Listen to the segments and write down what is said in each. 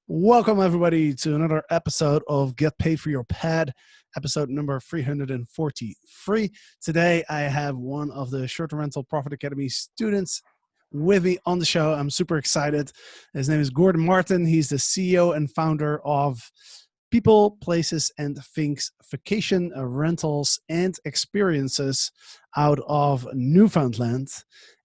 Welcome, everybody, to another episode of Get Paid for Your Pad, episode number 343. Today, I have one of the Short-Term Rental Profit Academy students with me on the show. I'm super excited. His name is Gordon Martin. He's the CEO and founder of People, Places, and Things Vacation Rentals and Experiences out of Newfoundland.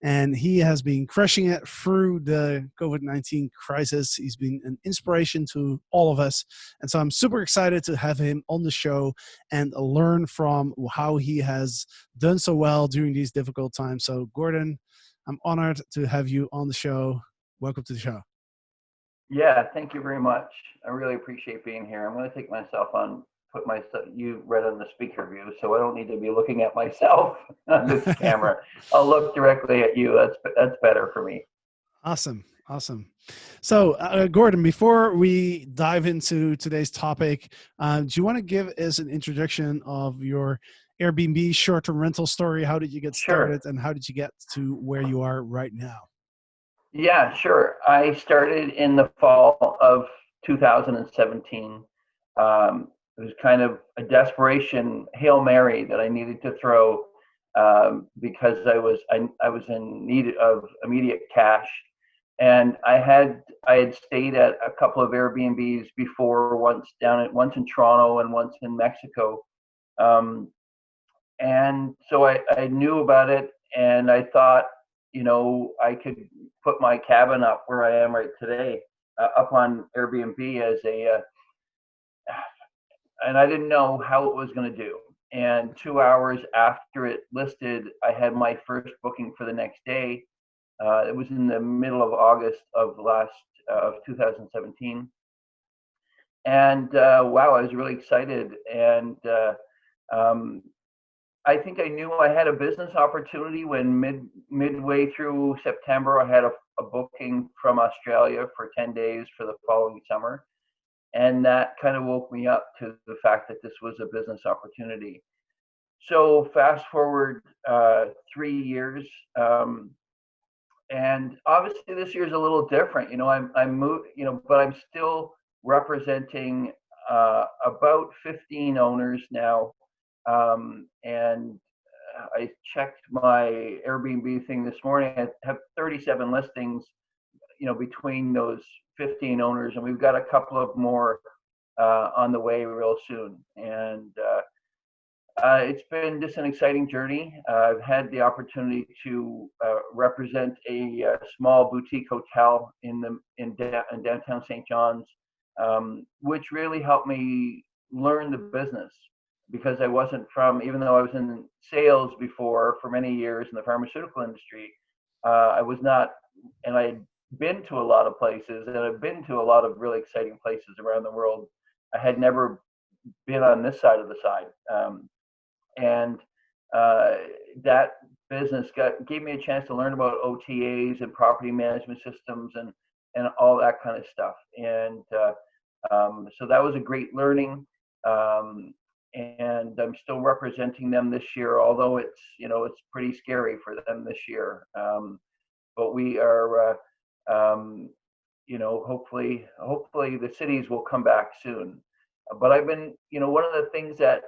And he has been crushing it through the COVID-19 crisis. He's been an inspiration to all of us. And so I'm super excited to have him on the show and learn from how he has done so well during these difficult times. So Gordon, I'm honored to have you on the show. Welcome to the show. Yeah, thank you very much. I really appreciate being here. I'm going to take myself on, put myself, you read on the speaker view, so I don't need to be looking at myself on this camera. I'll look directly at you. That's better for me. Awesome. So, Gordon, before we dive into today's topic, do you want to give us an introduction of your Airbnb short-term rental story? How did you get started, and how did you get to where you are right now? Yeah, sure. I started in the fall of 2017. It was kind of a desperation Hail Mary that I needed to throw because I was in need of immediate cash, and I had stayed at a couple of Airbnbs before, once in Toronto and once in Mexico, and so I knew about it, and I thought, I could put my cabin up where I am right today, up on Airbnb and I didn't know how it was going to do. And 2 hours after it listed, I had my first booking for the next day. It was in the middle of August of 2017. And wow, I was really excited. And I think I knew I had a business opportunity when midway through September, I had a booking from Australia for 10 days for the following summer. And that kind of woke me up to the fact that this was a business opportunity. So fast forward 3 years, and obviously this year is a little different. I'm moved, but I'm still representing about 15 owners now. And I checked my Airbnb thing this morning. I have 37 listings, between those 15 owners, and we've got a couple of more on the way real soon. And it's been just an exciting journey. I've had the opportunity to represent a small boutique hotel in downtown St. John's, which really helped me learn the business. Because I wasn't even though I was in sales before for many years in the pharmaceutical industry, I was not, and I had been to a lot of places, and I've been to a lot of really exciting places around the world. I had never been on this side of the side. And that business gave me a chance to learn about OTAs and property management systems and all that kind of stuff. And so that was a great learning. And I'm still representing them this year, although it's pretty scary for them this year. But we are, hopefully the cities will come back soon. But I've been, one of the things that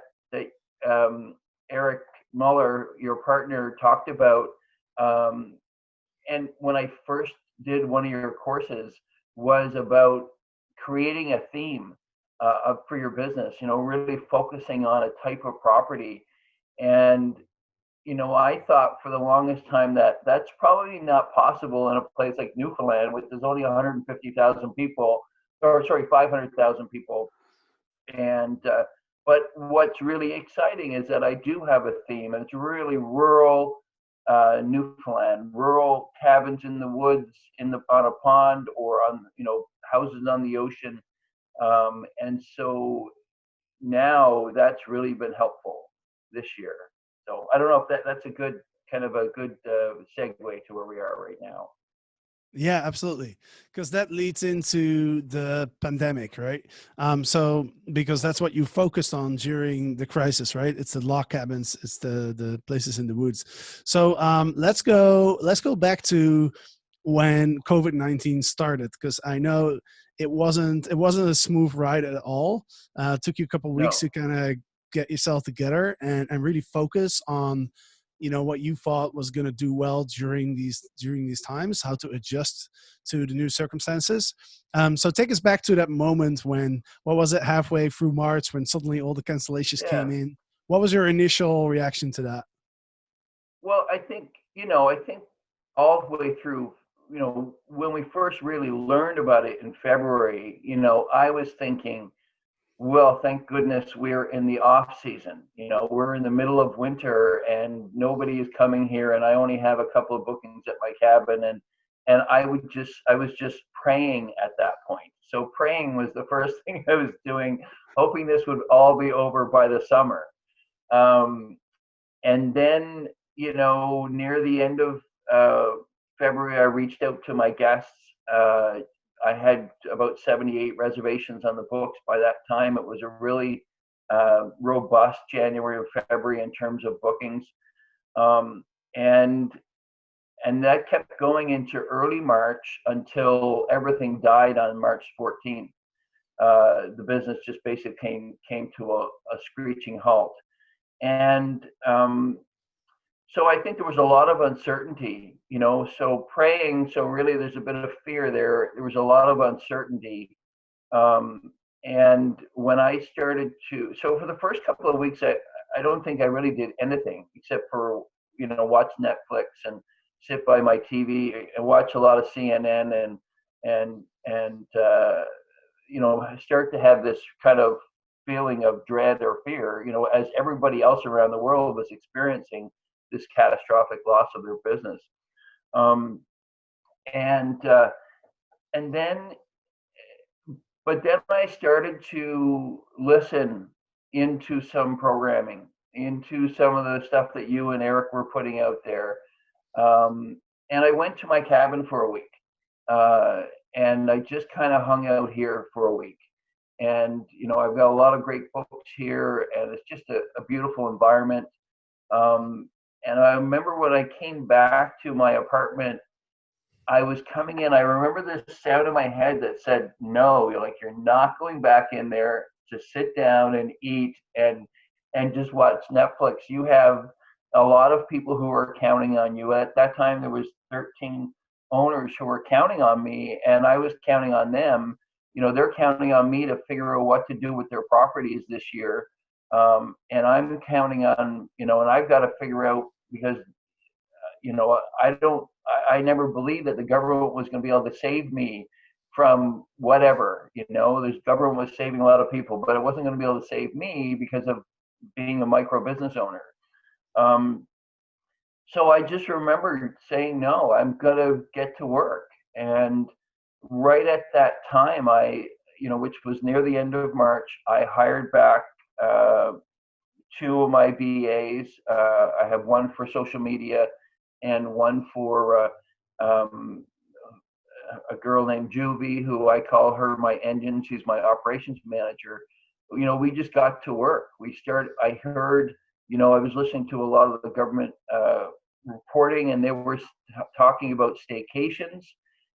Eric Muller, your partner, talked about, and when I first did one of your courses, was about creating a theme for your business, really focusing on a type of property. And, I thought for the longest time that that's probably not possible in a place like Newfoundland, which is only 150,000 people, 500,000 people. And, but what's really exciting is that I do have a theme, and it's really rural Newfoundland, rural cabins in the woods, on a pond, or on, houses on the ocean. And so now that's really been helpful this year. So I don't know if that's a good segue to where we are right now. Yeah, absolutely. Because that leads into the pandemic, right? So because that's what you focused on during the crisis, right? It's the log cabins, it's the places in the woods. So let's go back to when COVID-19 started, because I know it wasn't a smooth ride at all. It took you a couple of weeks No. to kind of get yourself together and really focus on what you thought was going to do well during these times, how to adjust to the new circumstances. So take us back to that moment when, what was it, halfway through March, when suddenly all the cancellations Yeah. came in. What was your initial reaction to that? Well, I think all the way through, when we first really learned about it in February, I was thinking, well, thank goodness we're in the off season. We're in the middle of winter and nobody is coming here, and I only have a couple of bookings at my cabin, and I was just praying at that point. So praying was the first thing I was doing, hoping this would all be over by the summer. Um, and then, near the end of February, I reached out to my guests. I had about 78 reservations on the books by that time. It was a really robust January or February in terms of bookings, um, and and that kept going into early March until everything died on March 14th. The business just basically came to a screeching halt, and so I think there was a lot of uncertainty, so praying. So really, there's a bit of fear there. There was a lot of uncertainty. And when I started so for the first couple of weeks, I don't think I really did anything except for, watch Netflix and sit by my TV and watch a lot of CNN and start to have this kind of feeling of dread or fear, as everybody else around the world was experiencing this catastrophic loss of their business. Um, and and then, but then I started to listen into some programming, into some of the stuff that you and Eric were putting out there. And I went to my cabin for a week, uh, and I just kind of hung out here for a week. And I've got a lot of great books here, and it's just a beautiful environment. Um, and I remember when I came back to my apartment, I was coming in. I remember this sound in my head that said, "No, you're not going back in there to sit down and eat and just watch Netflix. You have a lot of people who are counting on you." At that time, there was 13 owners who were counting on me, and I was counting on them. They're counting on me to figure out what to do with their properties this year, and I'm counting on, and I've got to figure out, because I don't, I never believed that the government was going to be able to save me from whatever. This government was saving a lot of people, but it wasn't going to be able to save me because of being a micro business owner. Um, so I just remember saying, no, I'm going to get to work. And right at that time, which was near the end of March, I hired back uh, two of my VAs. I have one for social media and one for a girl named Juvie, who I call her my engine. She's my operations manager. We just got to work. I heard, I was listening to a lot of the government reporting, and they were talking about staycations.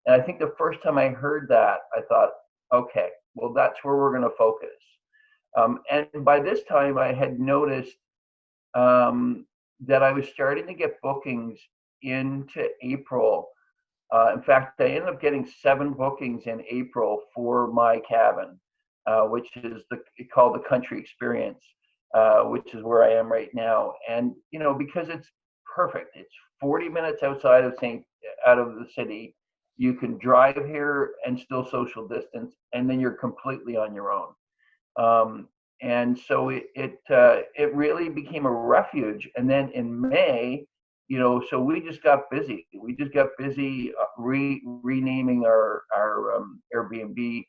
And I think the first time I heard that, I thought, okay, well, that's where we're going to focus. And by this time, I had noticed that I was starting to get bookings into April. In fact, I ended up getting 7 bookings in April for my cabin, which is called the Country Experience, which is where I am right now. And because it's perfect, it's 40 minutes out of the city. You can drive here and still social distance, and then you're completely on your own. And so it really became a refuge. And then in May, so we just got busy. We just got busy renaming our Airbnb.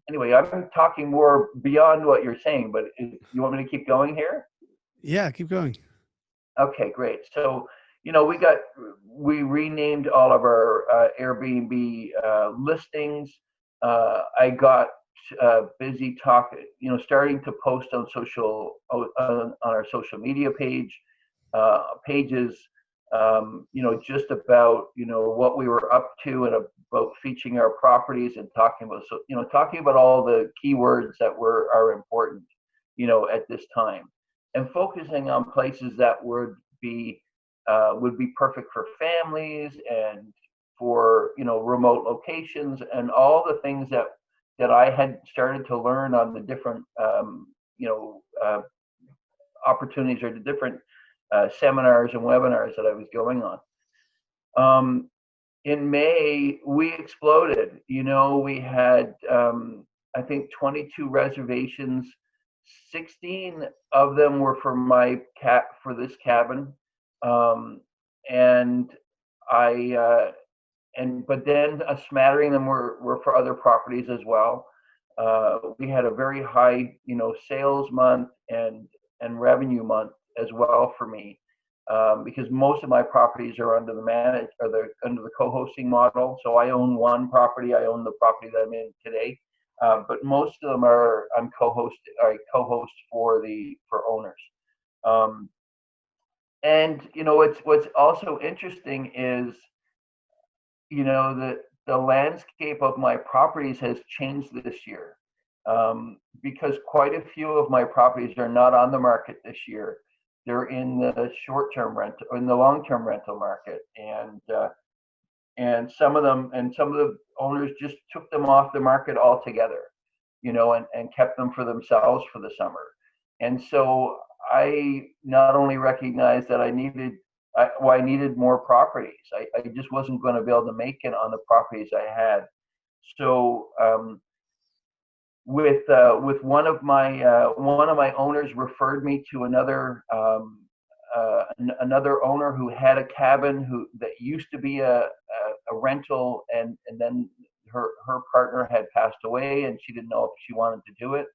Anyway, I'm talking more beyond what you're saying, but you want me to keep going here? Yeah, keep going. Okay, great. So, we renamed all of our Airbnb listings. I got busy talking, starting to post on our social media pages. just about, what we were up to and about featuring our properties and talking about all the keywords that are important, at this time, and focusing on places that be would be perfect for families and for, remote locations and all the things that I had started to learn on the different, opportunities or the different seminars and webinars that I was going on. In May, we exploded. We had, I think, 22 reservations. 16 of them were for for this cabin, and but then a smattering of them were for other properties as well. We had a very high, sales month and revenue month as well for me, because most of my properties are under the co-hosting model. So I own one property. I own the property that I'm in today, but most of them I co-host for owners. And what's also interesting is, the landscape of my properties has changed this year, because quite a few of my properties are not on the market this year. They're in the short-term rental or in the long-term rental market, and some of the owners just took them off the market altogether, and kept them for themselves for the summer. And so I not only recognized that I needed more properties. I just wasn't going to be able to make it on the properties I had. So with one of my owners referred me to another owner who had a cabin that used to be a rental, and then her partner had passed away and she didn't know if she wanted to do it.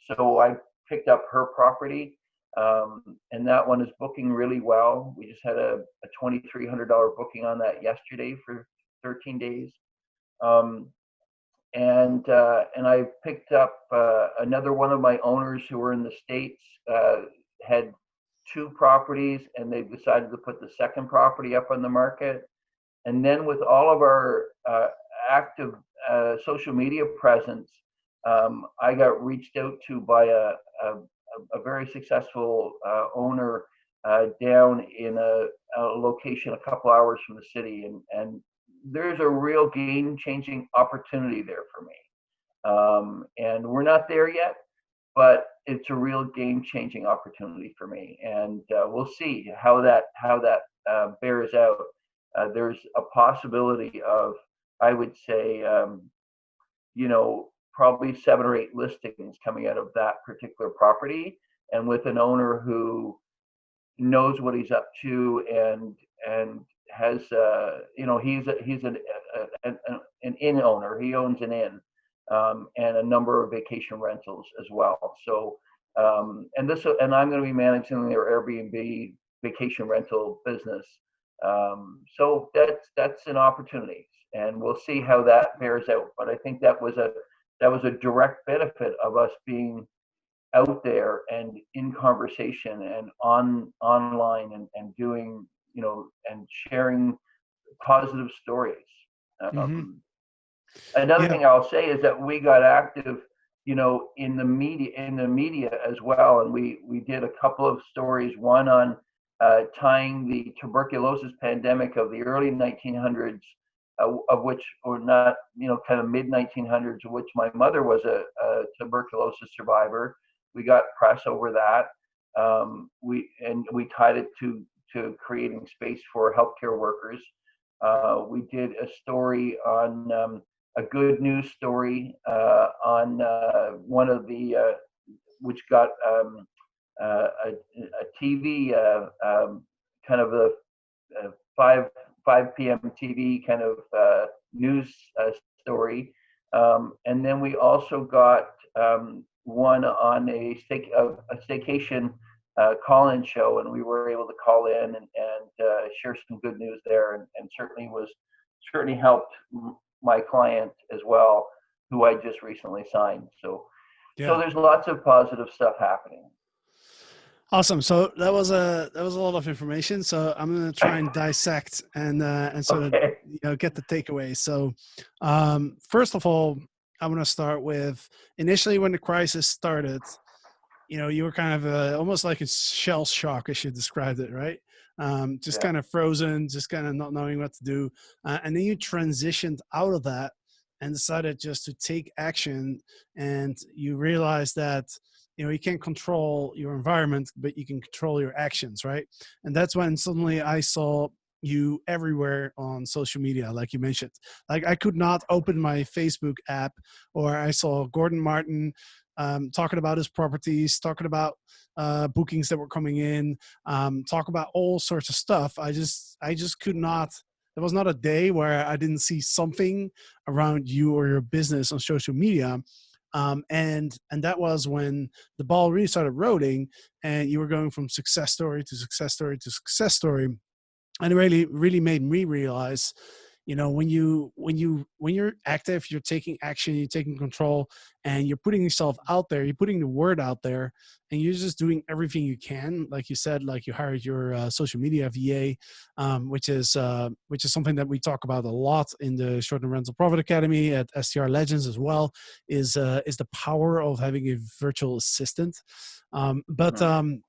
So I picked up her property. And that one is booking really well. We just had a $2,300 booking on that yesterday for 13 days. And I picked up another one of my owners who were in the States, had 2 properties, and they decided to put the second property up on the market. And then with all of our active social media presence, I got reached out to by a very successful owner down in a location a couple hours from the city, and there's a real game-changing opportunity there for me. And we're not there yet, but it's a real game-changing opportunity for me, and we'll see how that bears out. There's a possibility of, I would say, probably 7 or 8 listings coming out of that particular property, and with an owner who knows what he's up to and has he's an inn owner. He owns an inn, and a number of vacation rentals as well. So and I'm going to be managing their Airbnb vacation rental business. So that's an opportunity, and we'll see how that bears out. But I think that was a direct benefit of us being out there and in conversation and online and doing, and sharing positive stories. Another thing I'll say is that we got active, in the media as well, and we did a couple of stories. One on tying the tuberculosis pandemic of the early 1900s, of which, or not, kind of mid 1900s, of which my mother was a tuberculosis survivor. We got press over that. We tied it to creating space for healthcare workers. We did a story on a good news story on one of the which got a TV kind of a 5 p.m. TV kind of news story, and then we also got one on a staycation call-in show, and we were able to call in and share some good news there, and certainly helped my client as well, who I just recently signed. So there's lots of positive stuff happening. Awesome. So that was a lot of information. So I'm gonna try and dissect and sort of Okay. get the takeaways. So first of all, I'm gonna start with initially when the crisis started. You were kind of almost like a shell shock, as you described it, right? Just Yeah. kind of frozen, just kind of not knowing what to do, and then you transitioned out of that and decided just to take action, and you realized that you can't control your environment, but you can control your actions, right? And that's when suddenly I saw you everywhere on social media, like you mentioned. Like I could not open my Facebook app, or I saw Gordon Martin talking about his properties, talking about bookings that were coming in, talk about all sorts of stuff. I just could not. There was not a day where I didn't see something around you or your business on social media. And that was when the ball really started rolling, and you were going from success story to success story to success story, and it really made me realize, when you're active, you're taking action, you're taking control, and you're putting yourself out there, you're putting the word out there, and you're just doing everything you can. Like you said, like you hired your social media VA, which is something that we talk about a lot in the Short and Rental Profit Academy at STR Legends as well. Is the power of having a virtual assistant. um, but Mhm. um,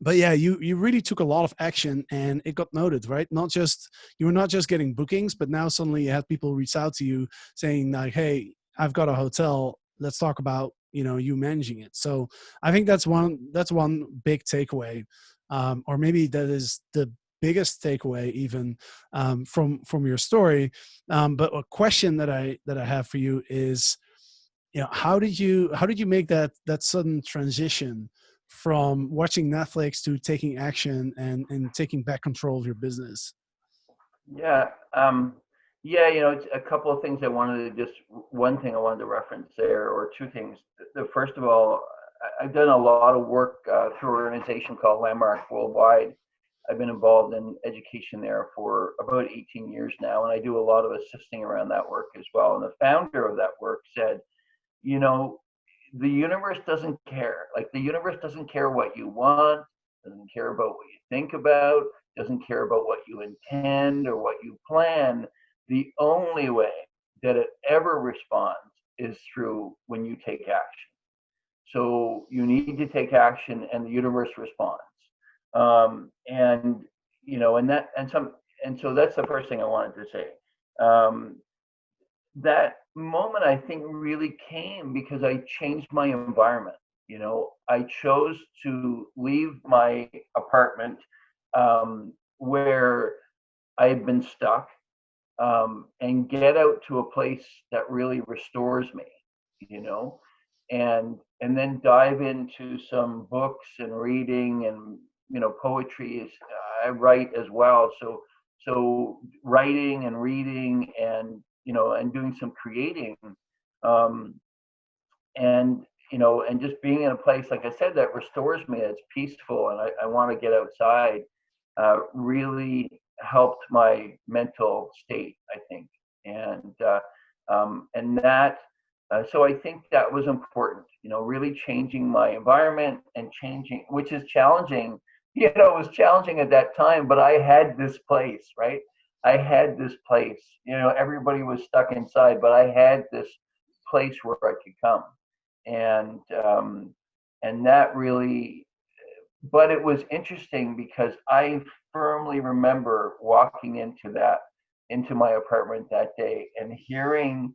but yeah, you really took a lot of action, and it got noted, right? Not just You were not just getting bookings, but now suddenly you had people reach out to you saying like, "Hey, I've got a hotel. Let's talk about you managing it." So I think that's one big takeaway, or maybe that is the biggest takeaway even, from your story. But a question that I have for you is, how did you make that sudden transition from watching Netflix to taking action and taking back control of your business? Yeah. Yeah, it's a couple of things I wanted to just one thing I wanted to reference there, or two things. The first of all, I've done a lot of work through an organization called Landmark Worldwide. I've been involved in education there for about 18 years now, and I do a lot of assisting around that work as well. And the founder of that work said, you know, the universe doesn't care. Like the universe doesn't care what you want, doesn't care about what you think about, doesn't care about what you intend or what you plan. The only way that it ever responds is through when you take action. So you need to take action, and the universe responds. And and that and some and so that's the first thing I wanted to say. Um, that moment I think really came because I changed my environment. I chose to leave my apartment, where I had been stuck, and get out to a place that really restores me, you know, and then dive into some books and reading, and poetry is I write as well. So writing and reading, and doing some creating, um, and just being in a place, like I said, that restores me, it's peaceful, and I want to get outside, really helped my mental state, I think. And that so I think that was important, really changing my environment, and changing, which is challenging. It was challenging at that time, but I had this place, right? I had this place. Everybody was stuck inside, but I had this place where I could come. And um, and that really, but it was interesting because I firmly remember walking into my apartment that day and hearing,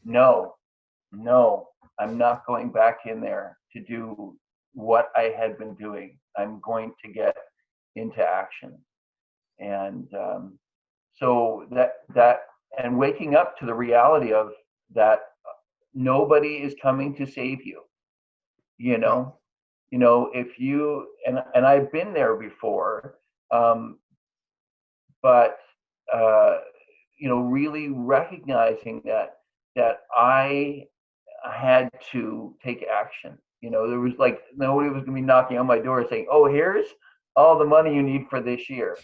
no, no, I'm not going back in there to do what I had been doing. I'm going to get into action. And so that and waking up to the reality of that, nobody is coming to save you. you Yeah. know if you, and I've been there before, um but uh really recognizing that I had to take action. There was like nobody was going to be knocking on my door saying, "Oh, here's all the money you need for this year."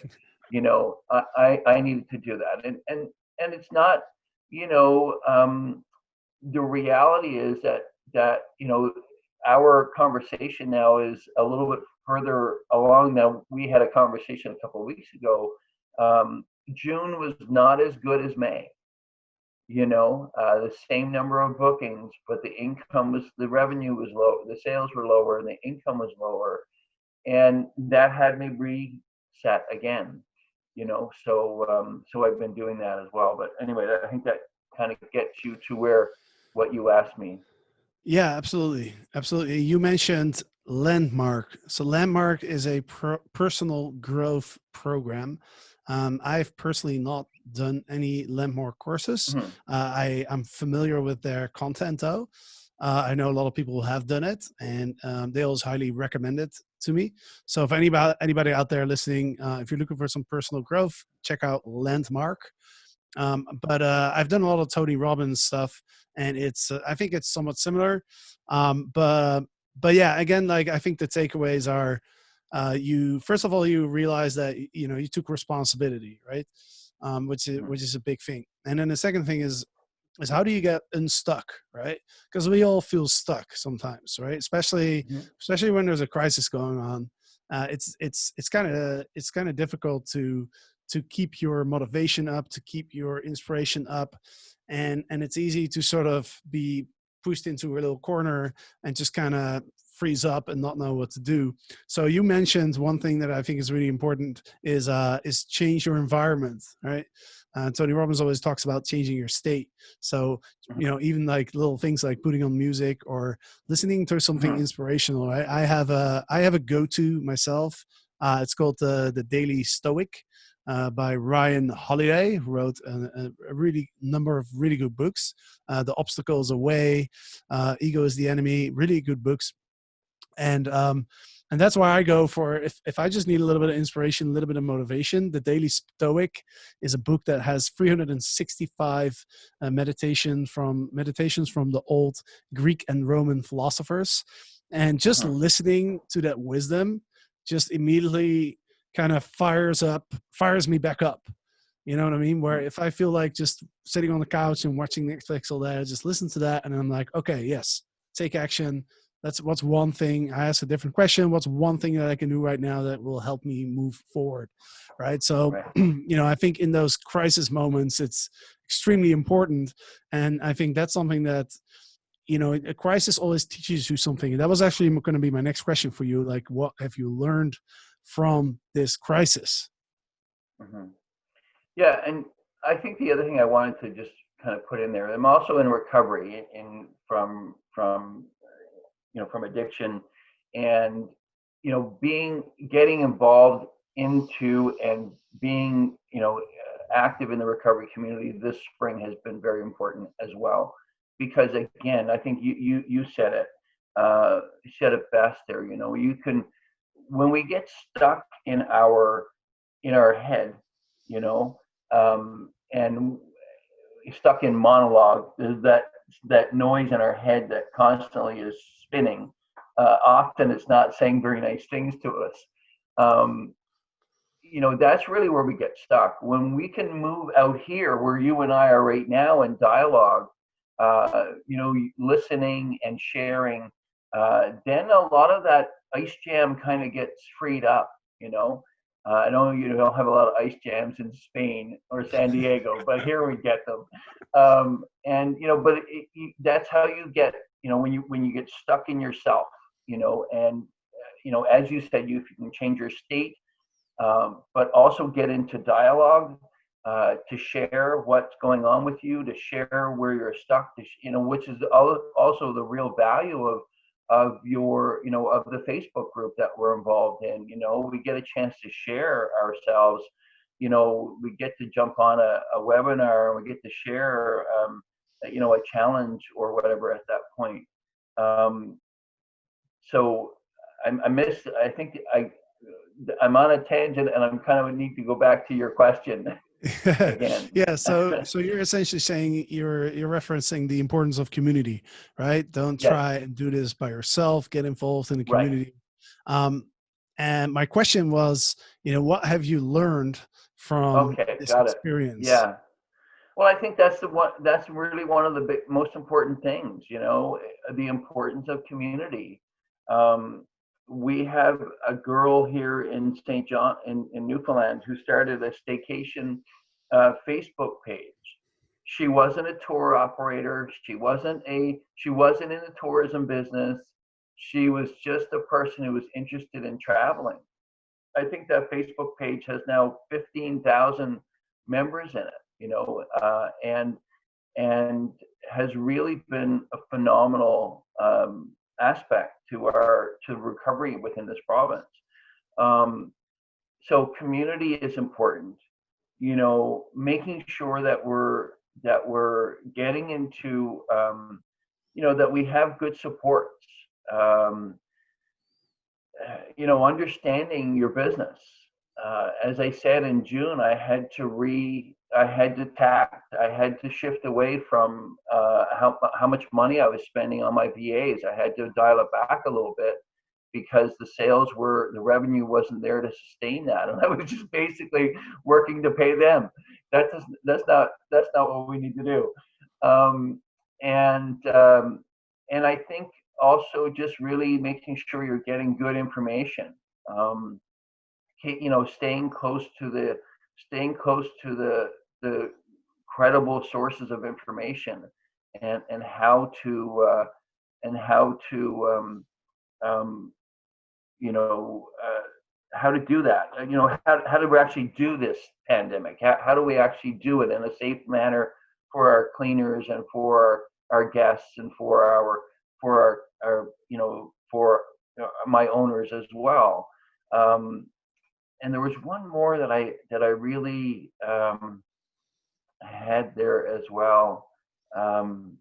I needed to do that, and it's not, the reality is that our conversation now is a little bit further along now. We had a conversation a couple of weeks ago. June was not as good as May. The same number of bookings, but the revenue was low, the sales were lower, and the income was lower, and that had me reset again. So I've been doing that as well. But anyway, I think that kind of gets you to what you asked me. Yeah, absolutely. Absolutely. You mentioned Landmark. So Landmark is a personal growth program. I've personally not done any Landmark courses. Mhm. I'm familiar with their content though. I know a lot of people who have done it, and they always highly recommend it to me. So if anybody out there listening, if you're looking for some personal growth, check out Landmark. But I've done a lot of Tony Robbins stuff, and I think it's somewhat similar. But yeah, again, like I think the takeaways are, you first of all you realize that you took responsibility, right? Which is a big thing. And then the second thing is how do you get unstuck, right? Because we all feel stuck sometimes, right? Especially when there's a crisis going on. It's kind of difficult to keep your motivation up, to keep your inspiration up, and it's easy to sort of be pushed into a little corner and just kind of freeze up and not know what to do. So you mentioned one thing that I think is really important is change your environment, right? Tony Robbins always talks about changing your state. So, even like little things like putting on music or listening to something inspirational. Right? I have a go-to myself. It's called the Daily Stoic by Ryan Holiday, who wrote a really number of really good books. The Obstacle is Away, Ego is the Enemy, really good books. And that's why I go for, if I just need a little bit of inspiration, a little bit of motivation, the Daily Stoic is a book that has 365 meditations from the old Greek and Roman philosophers. And just listening to that wisdom just immediately kind of fires me back up. You know what I mean? Where if I feel like just sitting on the couch and watching Netflix all day, I just listen to that and I'm like, okay, yes, take action. What's one thing. I ask a different question. What's one thing that I can do right now that will help me move forward? Right. So, I think in those crisis moments, it's extremely important. And I think that's something that, a crisis always teaches you something. And that was actually going to be my next question for you. Like, what have you learned from this crisis? Yeah, and I think the other thing I wanted to just kind of put in there, I'm also in recovery from addiction, and getting involved into and being active in the recovery community this spring has been very important as well, because again, I think you said it, best there. You can, when we get stuck in our head, and stuck in monologue, that noise in our head that constantly is spinning. Often it's not saying very nice things to us. That's really where we get stuck. When we can move out here, where you and I are right now, in dialogue, listening and sharing, then a lot of that ice jam kind of gets freed up. I know you don't have a lot of ice jams in Spain or San Diego, but here we get them. But that's how you get, when you get stuck in yourself, and as you said, if you can change your state, but also get into dialogue, to share what's going on with you, to share where you're stuck, which is also the real value of the Facebook group that we're involved in. We get a chance to share ourselves. We get to jump on a webinar, and we get to share, a challenge or whatever at that point. So I think I'm on a tangent, and I'm kind of need to go back to your question again. Yeah. So you're essentially saying you're referencing the importance of community, right? Don't try and do this by yourself. Get involved in the community. And my question was, what have you learned from this experience? Yeah. Well, I think that's really one of the most important things, the importance of community. we have a girl here in St. John in Newfoundland who started a staycation Facebook page. She wasn't a tour operator. She wasn't in the tourism business. She was just a person who was interested in traveling. I think that Facebook page has now 15,000 members in it, and has really been a phenomenal aspect to recovery within this province. So community is important. Making sure that we're getting into, that we have good supports. Understanding your business. As I said in June, I had to shift away from how much money I was spending on my VAs. I had to dial it back a little bit because the revenue wasn't there to sustain that, and I was just basically working to pay them. That's not what we need to do. And I think also just really making sure you're getting good information. Staying close to the credible sources of information, and how to how to do that. How do we actually do this pandemic? How do we actually do it in a safe manner for our cleaners and for our guests and for my owners as well. And there was one more that I really had there as well, and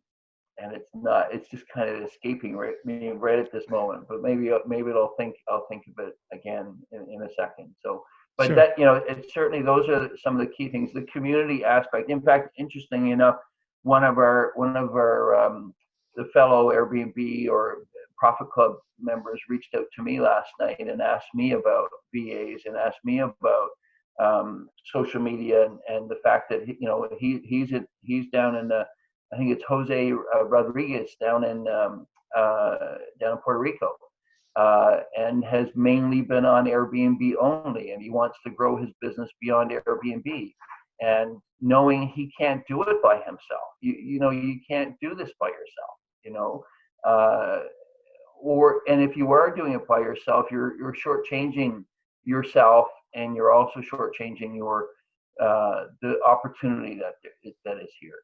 it's just kind of escaping right at this moment. But maybe I'll think of it again in a second. So, but Sure. that it's certainly, those are some of the key things. The community aspect. In fact, interestingly enough, one of our the fellow Airbnb or Profit Club members reached out to me last night and asked me about VAs and asked me about social media and the fact that he's down in I think it's Jose Rodriguez down in Puerto Rico, and has mainly been on Airbnb only, and he wants to grow his business beyond Airbnb. And knowing he can't do it by himself, you can't do this by yourself, and if you are doing it by yourself, you're shortchanging yourself, and you're also shortchanging the opportunity that is here,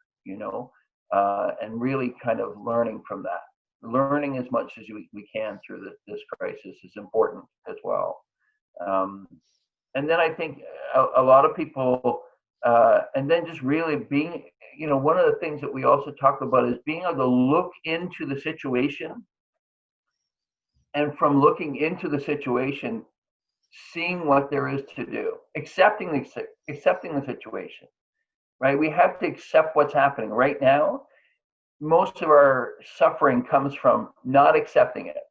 and really kind of learning from that. Learning as much as we can through this crisis is important as well. And then I think a lot of people, and then just really being, one of the things that we also talk about is being able to look into the situation, and from looking into the situation, seeing what there is to do, accepting the situation, right? We have to accept what's happening right now. Most of our suffering comes from not accepting it,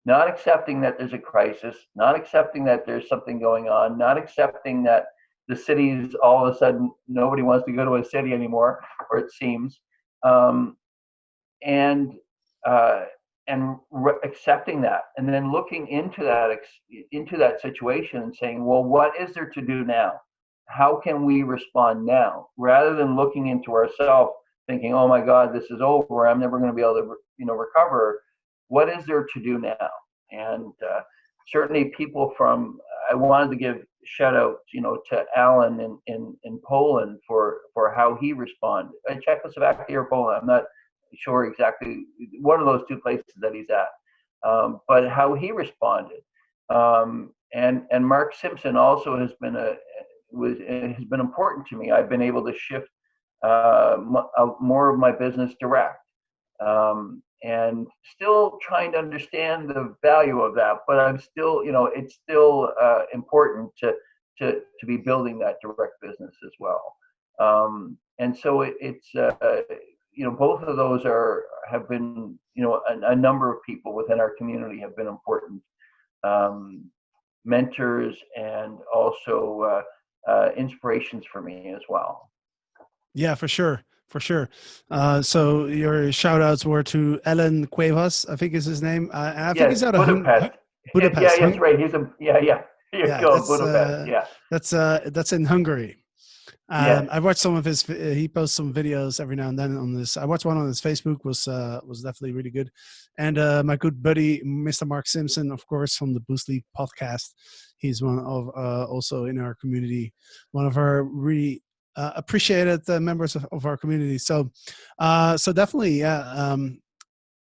not accepting that there's a crisis, not accepting that there's something going on, not accepting that the cities, all of a sudden, nobody wants to go to a city anymore, or it seems, accepting that, and then looking into that situation and saying, well, what is there to do now? How can we respond now? Rather than looking into ourselves, thinking, oh my God, this is over, I'm never going to be able to recover. What is there to do now? And certainly people I wanted to give shout out, to Alan in Poland for how he responded. Czechoslovakia or Poland, I'm not sure exactly, one of those two places that he's at, but how he responded. And Mark Simpson also has been important to me. I've been able to shift more of my business direct, and still trying to understand the value of that, but I'm still, it's still important to be building that direct business as well. And so it's both of those have been, a number of people within our community have been important mentors, and also inspirations for me as well. Yeah, for sure. For sure. So your shout outs were to Ellen Cuevas, I think is his name. I think he's out of Budapest. Yeah, Budapest. that's right. Yeah. Here you Yeah, go, Budapest. Yeah, that's in Hungary. yes. I've watched some of his. He posts some videos every now and then on this. I watched one on his Facebook. Was definitely really good. And my good buddy, Mr. Mark Simpson, of course, from the Boost League podcast. He's one of also in our community, one of our really appreciated members of our community. So definitely, yeah.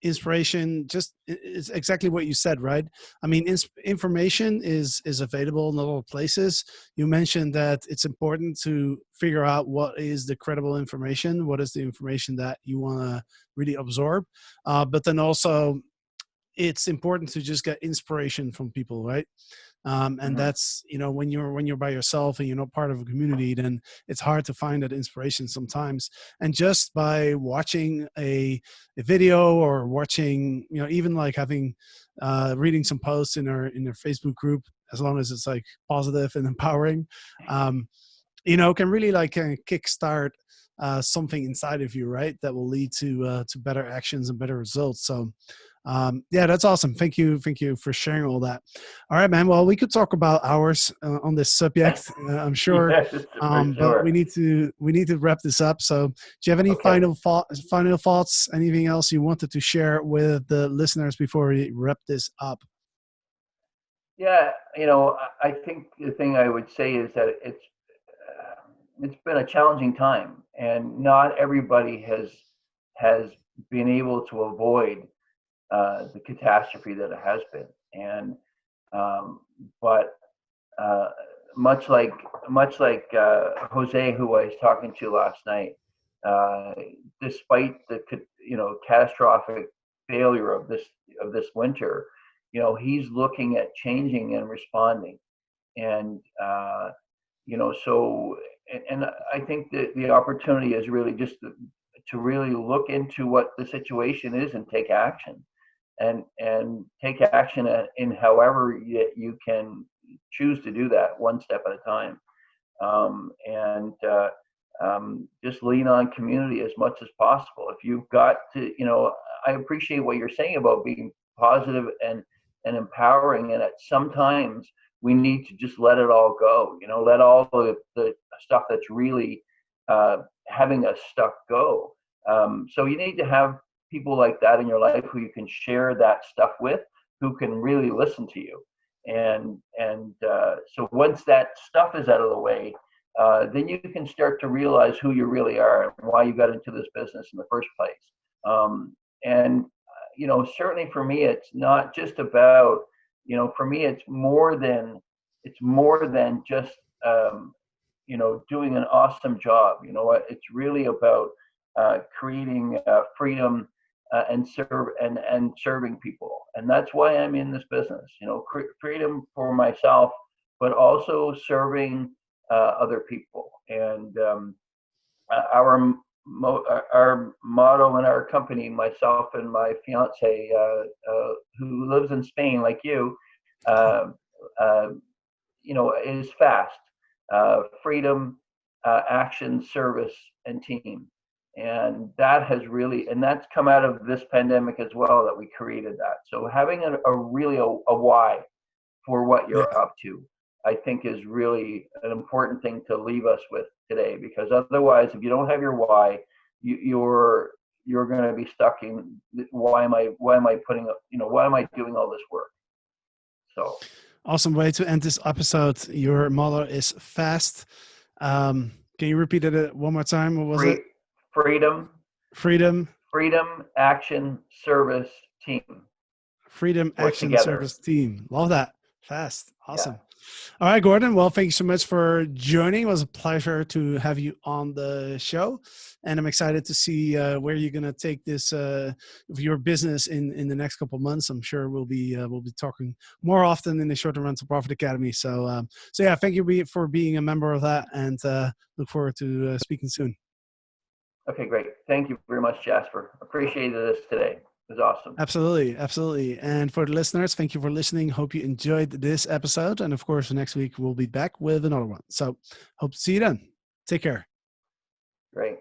Inspiration just is exactly what you said, right? I mean, information is available in a lot of places. You mentioned that it's important to figure out what is the credible information, what is the information that you want to really absorb, but then also it's important to just get inspiration from people, right? And Hmm. that's, when you're by yourself and you're not part of a community, then it's hard to find that inspiration sometimes. And just by watching a video or watching, even like having reading some posts in their Facebook group, as long as it's like positive and empowering, um, can really like kickstart something inside of you, right? That will lead to better actions and better results. So yeah, that's awesome. Thank you for sharing all that. All right, man. Well, we could talk about hours on this subject, I'm sure, Yes, for but sure. we need to wrap this up. So, do you have any Okay. final thoughts? Anything else you wanted to share with the listeners before we wrap this up? Yeah, I think the thing I would say is that it's been a challenging time, and not everybody has been able to avoid the catastrophe that it has been. And um, but uh, much like Jose, who I was talking to last night, uh, despite the catastrophic failure of this winter, he's looking at changing and responding. And so and I think that the opportunity is really just to really look into what the situation is and take action, and take action in however you can choose to do that, one step at a time. And just lean on community as much as possible. If you've got to, I appreciate what you're saying about being positive and empowering, and at sometimes we need to just let it all go. Let all the stuff that's really having us stuck go. So you need to have people like that in your life who you can share that stuff with, who can really listen to you. And so once that stuff is out of the way, then you can start to realize who you really are and why you got into this business in the first place. And certainly for me, it's not just about, for me, it's more than just doing an awesome job. It's really about creating freedom, and serving people, and that's why I'm in this business. Freedom for myself, but also serving other people. And our our motto in our company, myself and my fiance, who lives in Spain, like you, uh, uh, is fast. Freedom, action, service, and team. And that's come out of this pandemic as well, that we created that. So having a why for what Yeah. you're up to, I think, is really an important thing to leave us with today. Because otherwise, if you don't have your why, you're going to be stuck in why am I doing all this work? So Awesome way to end this episode. Your motto is fast. Can you repeat it one more time? What was it? free, freedom, Freedom, action, service, team. freedom, Work action, together. service, team. Love that. Fast. Yeah. Awesome. All right, Gordon. Well, thank you so much for joining. It was a pleasure to have you on the show. And I'm excited to see where you're going to take this your business in the next couple of months. I'm sure we'll be talking more often in the Short-Term Rental Profit Academy. So yeah, thank you for being a member of that, and look forward to speaking soon. Okay, great. Thank you very much, Jasper. Appreciated this today. It was awesome. Absolutely. Absolutely. And for the listeners, thank you for listening. Hope you enjoyed this episode. And of course, next week we'll be back with another one. So hope to see you then. Take care. Great.